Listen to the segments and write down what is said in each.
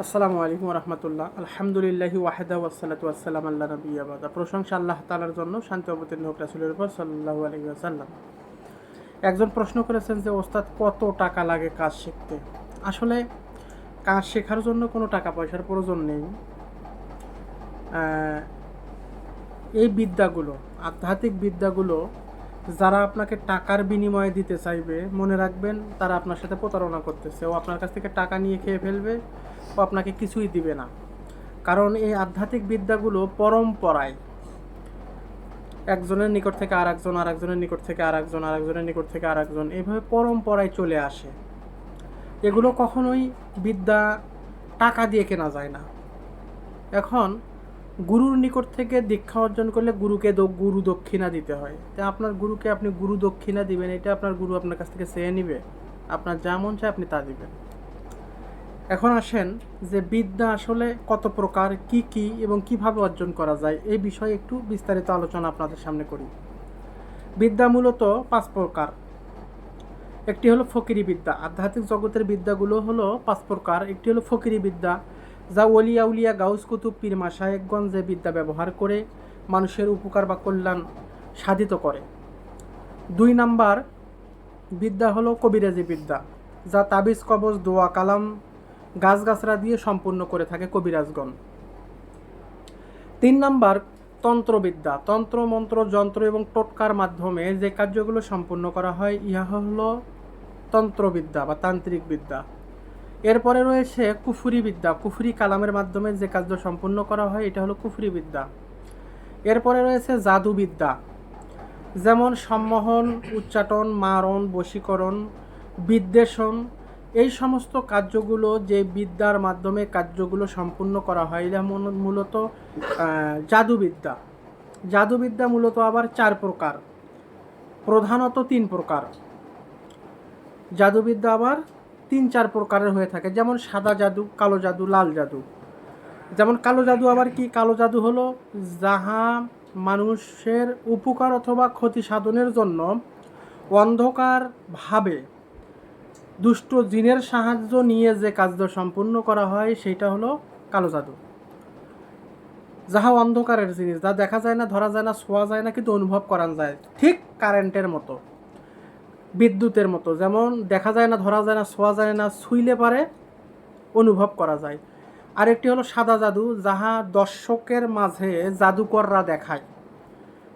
আসসালামু আলাইকুম রহমতুল্লাহ। আলহামদুলিল্লাহি ওয়াহদা ওয়াসসালাতু ওয়াসসালাম আল্লাহ নবিয়্যা বাদা। প্রশংসা আল্লাহ তাআলার জন্য, শান্তি অবতীর্ণ হোক রাসূলের উপর সাল্লাল্লাহু আলাইহি ওয়াসাল্লাম। একজন প্রশ্ন করেছেন যে ওস্তাদ কত টাকা লাগে কাজ শিখতে? আসলে কাজ শেখার জন্য কোনো টাকা পয়সার প্রয়োজন নেই। আহ, এই বিদ্যাগুলো, আধ্যাত্মিক বিদ্যাগুলো যারা আপনাকে টাকার বিনিময়ে দিতে চাইবে, মনে রাখবেন তারা আপনার সাথে প্রতারণা করতেছে। ও আপনার কাছ থেকে টাকা নিয়ে খেয়ে ফেলবে, ও আপনাকে কিছুই দিবে না। কারণ এই আধ্যাত্মিক বিদ্যাগুলো পরম্পরায় একজনের নিকট থেকে আর একজন, আর একজনের নিকট থেকে আর একজন, আর একজনের নিকট থেকে আর একজন, এইভাবে পরম্পরায় চলে আসে। এগুলো কখনোই বিদ্যা টাকা দিয়ে কেনা যায় না। এখন গুরুর নিকট থেকে দীক্ষা অর্জন করলে গুরুকে গুরু দক্ষিণা দিতে হয়। তাই আপনার গুরুকে আপনি গুরু দক্ষিণা দিবেন, এটা আপনার গুরু আপনার কাছ থেকে চেয়ে নিবে? আপনার যা মন চায় আপনি তা দিবেন। এখন আসেন যে বিদ্যা আসলে কত প্রকার, কি কি এবং কিভাবে অর্জন করা যায়, এই বিষয়ে একটু বিস্তারিত আলোচনা আপনাদের সামনে করি। বিদ্যা মূলত 5 প্রকার। একটি হলো ফকিরি বিদ্যা। আধ্যাত্মিক জগতের বিদ্যাগুলো হলো 5 প্রকার। একটি হলো ফকিরি বিদ্যা, যা ওলিয়া উলিয়া গাউস কুতুব পীর মাশায়েখগণ যে বিদ্যা ব্যবহার করে মানুষের উপকার বা কল্যাণ সাধিত করে। 2 নাম্বার বিদ্যা হলো কবিরাজি বিদ্যা, যা তাবিজ কবজ দোয়া কালাম গাছগাছরা দিয়ে সম্পূর্ণ করে থাকে কবিরাজগণ। 3 নাম্বার তন্ত্রবিদ্যা, তন্ত্র মন্ত্র যন্ত্র এবং টোটকার মাধ্যমে যে কার্যগুলো সম্পূর্ণ করা হয়, ইহা হলো তন্ত্রবিদ্যা বা তান্ত্রিক বিদ্যা। এরপরে রয়েছে কুফরি বিদ্যা, কুফরি কালামের মাধ্যমে যে কার্য সম্পূর্ণ করা হয়, এটা হলো কুফরি বিদ্যা। এরপরে রয়েছে জাদুবিদ্যা, যেমন সম্মোহন, উচ্চাটন, মারণ, বশীকরণ, বিদ্বেষণ, এই সমস্ত কার্যগুলো যে বিদ্যার মাধ্যমে কার্যগুলো সম্পূর্ণ করা হয়, এটা মূলত জাদুবিদ্যা। জাদুবিদ্যা মূলত আবার 4 প্রকার, প্রধানত 3 প্রকার। জাদুবিদ্যা আবার 3-4 প্রকারের হয়ে থাকে, যেমন সাদা জাদু, কালো জাদু, লাল জাদু। যেমন কালো জাদু আবার কি? কালো জাদু হলো যাহা মানুষের উপকার অথবা ক্ষতি সাধনের জন্য অন্ধকার ভাবে দুষ্ট জিনের সাহায্য নিয়ে যে কার্য সম্পূর্ণ করা হয়, সেটা হলো কালো জাদু। যাহা অন্ধকারের জিনিস, যা দেখা যায় না, ধরা যায় না, ছোঁয়া যায় না, কিন্তু অনুভব করা যায়, ঠিক কারেন্টের মতো, বিদ্যুতের মতো। যেমন দেখা যায় না, ধরা যায় না, ছোঁয়া যায় না, ছুঁইলে পারে অনুভব করা যায়। আরেকটি হলো সাদা জাদু, যাহা দর্শকের মাঝে জাদুকররা দেখায়।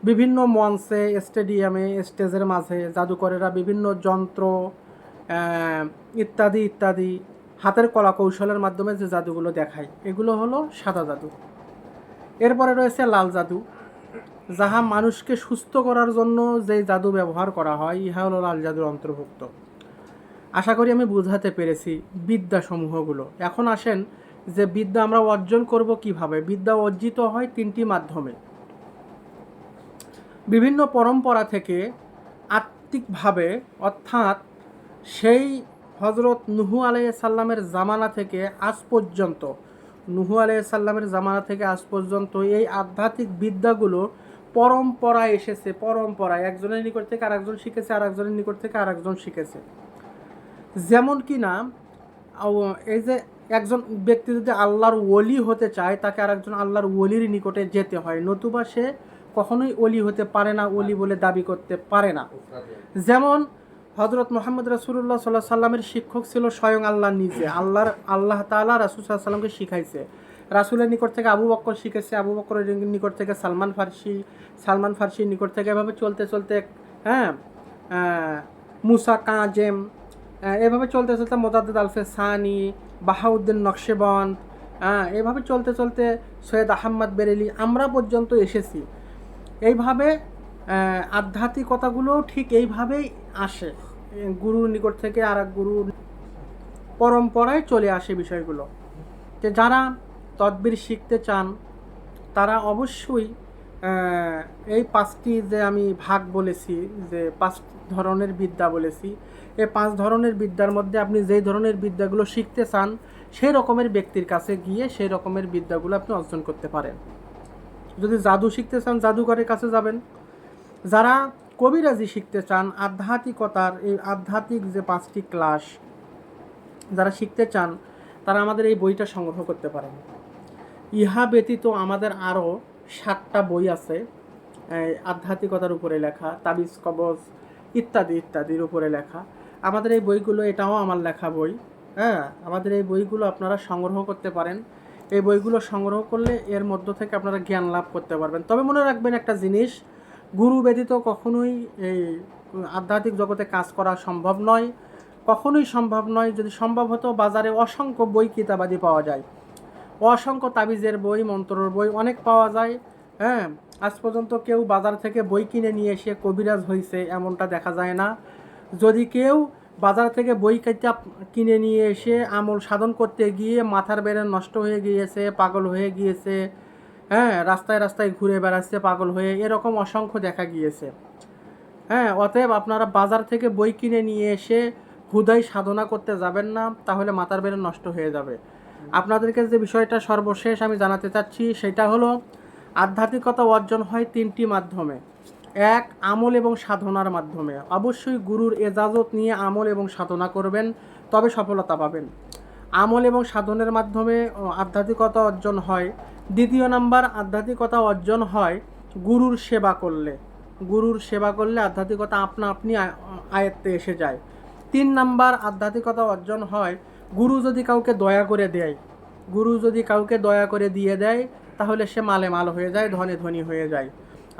বিভিন্ন মঞ্চে, স্টেডিয়ামে, স্টেজের মাঝে জাদুকরেরা বিভিন্ন যন্ত্র ইত্যাদি ইত্যাদি হাতের কলা কৌশলের মাধ্যমে যে জাদুগুলো দেখায়, এগুলো হলো সাদা জাদু। এরপরে রয়েছে লাল জাদু, যাহা মানুষকে সুস্থ করার জন্য যে জাদু ব্যবহার করা হয়, ইহা হলো লাল জাদুর অন্তর্ভুক্ত। আশা করি আমি বোঝাতে পেরেছি বিদ্যাসমূহগুলো। এখন আসেন যে বিদ্যা আমরা অর্জন করব কিভাবে। বিদ্যা অর্জিত হয় 3টি মাধ্যমে। বিভিন্ন পরম্পরা থেকে আত্মিকভাবে, অর্থাৎ সেই হজরত নুহু আলাইহিস সাল্লামের জামানা থেকে আজ পর্যন্ত, নুহু আলাইহিস সাল্লামের জামানা থেকে আজ পর্যন্ত এই আধ্যাত্মিক বিদ্যাগুলো পরম্পরায় এসেছে। পরম্পরায় একজনের নিকট থেকে আরেকজন শিখেছে, আর একজনের নিকট থেকে আরেকজন শিখেছে। যেমন কি না, এই যে একজন ব্যক্তি যদি আল্লাহর ওলি হতে চায়, তাকে আরেকজন আল্লাহর ওলির নিকটে যেতে হয়, নতুবা সে কখনোই ওলি হতে পারে না, ওলি বলে দাবি করতে পারে না। যেমন হজরত মোহাম্মদ রাসূলুল্লাহ সাল্লাল্লাহু আলাইহি সাল্লামের শিক্ষক ছিল স্বয়ং আল্লাহ নিজে। আল্লাহ তাআলা রাসূল সাল্লাল্লাহু আলাইহি সাল্লামকে শিখাইছে। রাসূলের নিকট থেকে আবু বকর শিখেছে, আবু বকরের নিকট থেকে সালমান ফারসির নিকট থেকে, এভাবে চলতে চলতে হ্যাঁ মুসা কাজেম, এভাবে চলতে চলতে মোজাদ্দেদ আলফে সানি, বাহাউদ্দিন নকশেবন্দ, এভাবে চলতে চলতে সৈয়দ আহমদ বেরেলি, আমরা পর্যন্ত এসেছি। এইভাবে আধ্যাত্মিকতাগুলো ঠিক এইভাবেই আসে, গুরুর নিকট থেকে আর এক গুরুর পরম্পরায় চলে আসে বিষয়গুলো। যে যারা তদবির শিখতে চান, তারা অবশ্যই এই 5টি যে আমি ভাগ বলেছি, যে 5 ধরনের বিদ্যা বলেছি, এই 5 ধরনের বিদ্যার মধ্যে আপনি যেই ধরনের বিদ্যাগুলো শিখতে চান, সেই রকমের ব্যক্তির কাছে গিয়ে সেই রকমের বিদ্যাগুলো আপনি অর্জন করতে পারেন। যদি জাদু শিখতে চান, জাদুকরের কাছে যাবেন। যারা কবিরাজি শিখতে চান, আধ্যাত্মিকতার এই আধ্যাত্মিক যে 5টি ক্লাস যারা শিখতে চান, তারা আমাদের এই বইটা সংগ্রহ করতে পারেন। ইহা ব্যতীত আমাদের আরও 7টা বই আছে আধ্যাত্মিকতার উপরে লেখা, তাবিজ কবজ ইত্যাদি ইত্যাদির উপরে লেখা। আমাদের এই বইগুলো, এটাও আমার লেখা বই, হ্যাঁ, আমাদের এই বইগুলো আপনারা সংগ্রহ করতে পারেন। এই বইগুলো সংগ্রহ করলে এর মধ্য থেকে আপনারা জ্ঞান লাভ করতে পারবেন। তবে মনে রাখবেন একটা জিনিস, গুরু ব্যতীত কখনোই এই আধ্যাত্মিক জগতে কাজ করা সম্ভব নয়, কখনোই সম্ভব নয়। যদি সম্ভব হতো, বাজারে অসংখ্য বই কিতাবাদি পাওয়া যায়, অসংখ্য তাবিজের বই, মন্ত্রের বই অনেক পাওয়া যায়। হ্যাঁ, আজ পর্যন্ত কেউ বাজার থেকে বই কিনে নিয়ে এসে কবিরাজ হয়েছে এমনটা দেখা যায় না। যদি কেউ বাজার থেকে বই কিনে নিয়ে এসে আমল সাধন করতে গিয়ে মাথার বেড়ে নষ্ট হয়ে গিয়েছে, পাগল হয়ে গিয়েছে, হ্যাঁ, রাস্তায় রাস্তায় ঘুরে বেড়াচ্ছে পাগল হয়ে, এরকম অসংখ্য দেখা গিয়েছে। হ্যাঁ, অতএব আপনারা বাজার থেকে বই কিনে নিয়ে এসে হুদাই সাধনা করতে যাবেন না, তাহলে মাথার বেড়ে নষ্ট হয়ে যাবে। আপনাদেরকে যে বিষয়টা সর্বশেষ আমি জানাতে চাচ্ছি সেটা হলো, আধ্যাত্মিকতা অর্জন হয় 3টি মাধ্যমে। এক, আমল এবং সাধনার মাধ্যমে। অবশ্যই গুরুর এজাজত নিয়ে আমল এবং সাধনা করবেন, তবে সফলতা পাবেন। আমল এবং সাধনের মাধ্যমে আধ্যাত্মিকতা অর্জন হয়। দ্বিতীয় নাম্বার, আধ্যাত্মিকতা অর্জন হয় গুরুর সেবা করলে। গুরুর সেবা করলে আধ্যাত্মিকতা আপনা আপনি আয়ত্তে এসে যায়। 3 নাম্বার, আধ্যাত্মিকতা অর্জন হয় গুরু যদি কাউকে দয়া করে দেয়। গুরু যদি কাউকে দয়া করে দিয়ে দেয়, তাহলে সে মালে মাল হয়ে যায়, ধনে ধনী হয়ে যায়।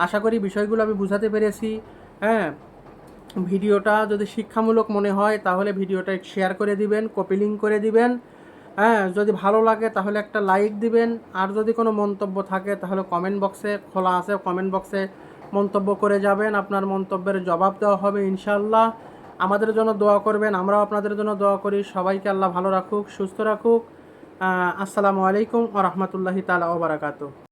আশা করি বিষয়গুলো আমি বুঝাতে পেরেছি। হ্যাঁ, ভিডিওটা যদি শিক্ষামূলক মনে হয় তাহলে ভিডিওটা শেয়ার করে দিবেন, কপি লিঙ্ক করে দিবেন। হ্যাঁ, যদি ভালো লাগে তাহলে একটা লাইক দিবেন। আর যদি কোনো মন্তব্য থাকে তাহলে কমেন্ট বক্সে খোলা আছে, কমেন্ট বক্সে মন্তব্য করে যাবেন। আপনার মন্তব্যের জবাব দেওয়া হবে ইনশাআল্লাহ। আমাদের জন্য দোয়া করবেন, আমরাও আপনাদের জন্য দোয়া করি। সবাইকে আল্লাহ ভালো রাখুক, সুস্থ রাখুক। আসসালামু আলাইকুম ওয়া রাহমাতুল্লাহি তাআলা ওয়া বারাকাতুহু।